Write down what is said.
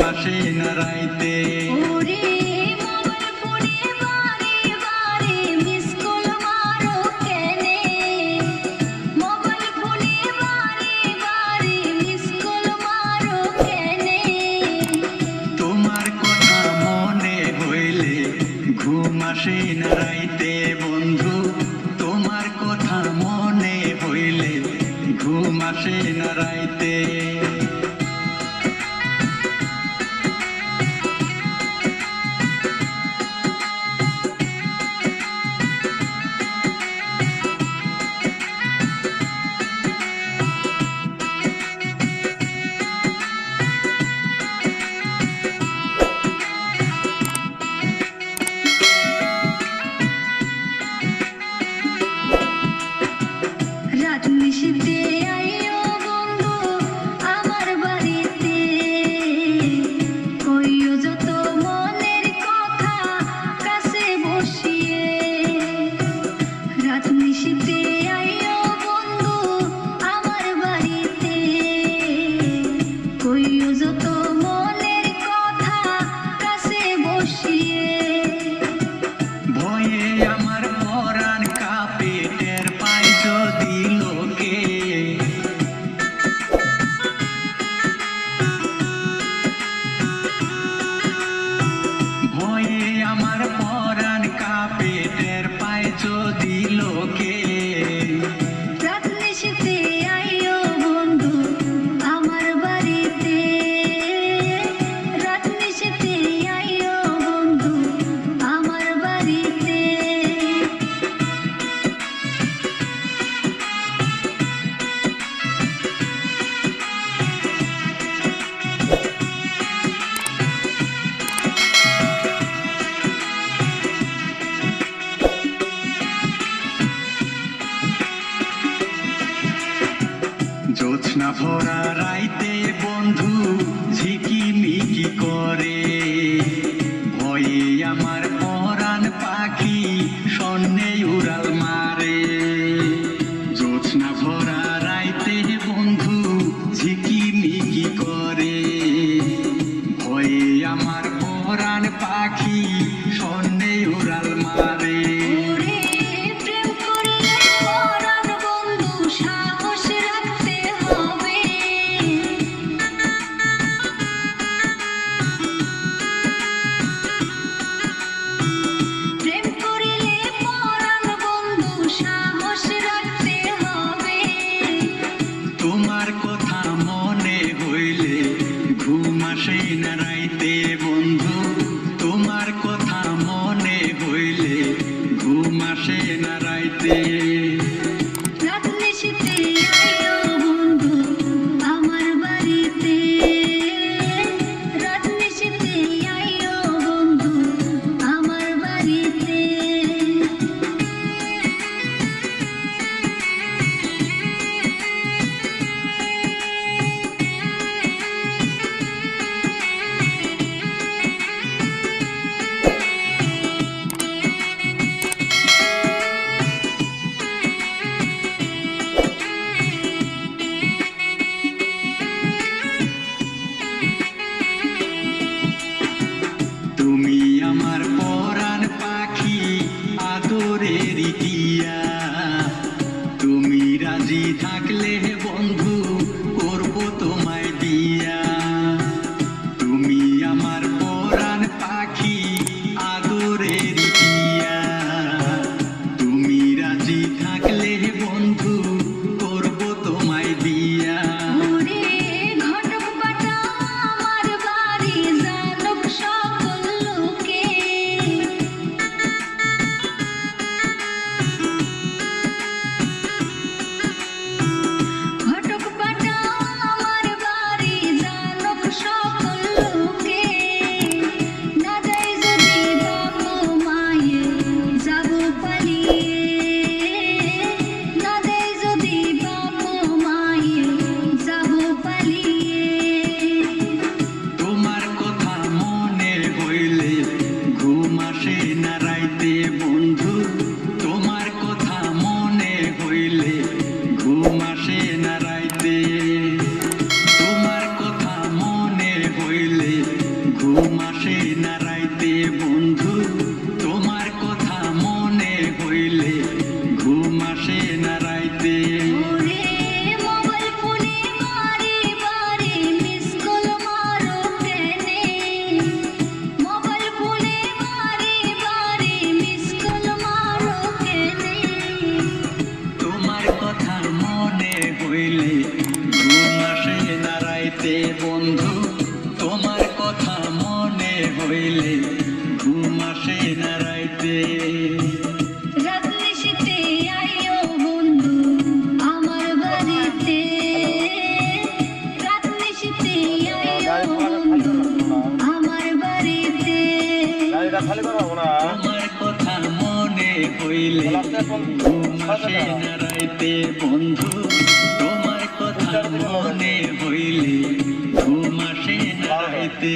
আসে না রাইতে। তোমার কথা মনে হইলে ঘুম আসে না রাইতে বন্ধু, তোমার কথা মনে হইলে ঘুম আসে না রাইতে। আমার পরাণ কাঁপে টের পায় যদি লোকে। রাত নিশিতে আইও বন্ধু আমার বাড়িতে, রাত নিশিতে আইও বন্ধু আমার বাড়িতে। জ্যোৎস্না ভরা রাইতে বন্ধু ঝিকিমিকি করে, ভয়ে আমার পরাণ পাখি শূন্যে উড়াল মারে। জ্যোৎস্না ভরা রাইতে বন্ধু ঝিকিমিকি করে, ভয়ে আমার পরাণ পাখি শূন্যে উড়াল মারে। তোমার কথা মনে হইলে ঘুম আসে না রাইতে বন্ধু, তোমার কথা মনে হইলে ঘুম আসে না রাইতে। রাত নিশিতে আইও বন্ধু আমার বাড়িতে, রাত নিশিতে আইও বন্ধু আমার বাড়িতে। ঘুম আসে না রাইতে বন্ধু তোমার কথা মনে হইলে ঘুম আসে না রাইতে ওরে মোবাইল ফোনে বারে বারে মিস কল মারো কেনে মোবাইল ফোনে বারে বারে মিস কল মারো কেনে তোমার কথা মনে হইলে ঘুম আসে না রাইতে বন্ধু তোমার কথা মনে হইলে ঘুম আসে না রাইতে রাত নিশিতে আইও বন্ধু আমার বাড়িতে রাত নিশিতে আইও বন্ধু আমার বাড়িতে তোমার কথা মনে হইলে ঘুম আসে না রাইতে বন্ধু তোমার কথা মনে হইলে ঘুম আসে না রাইতে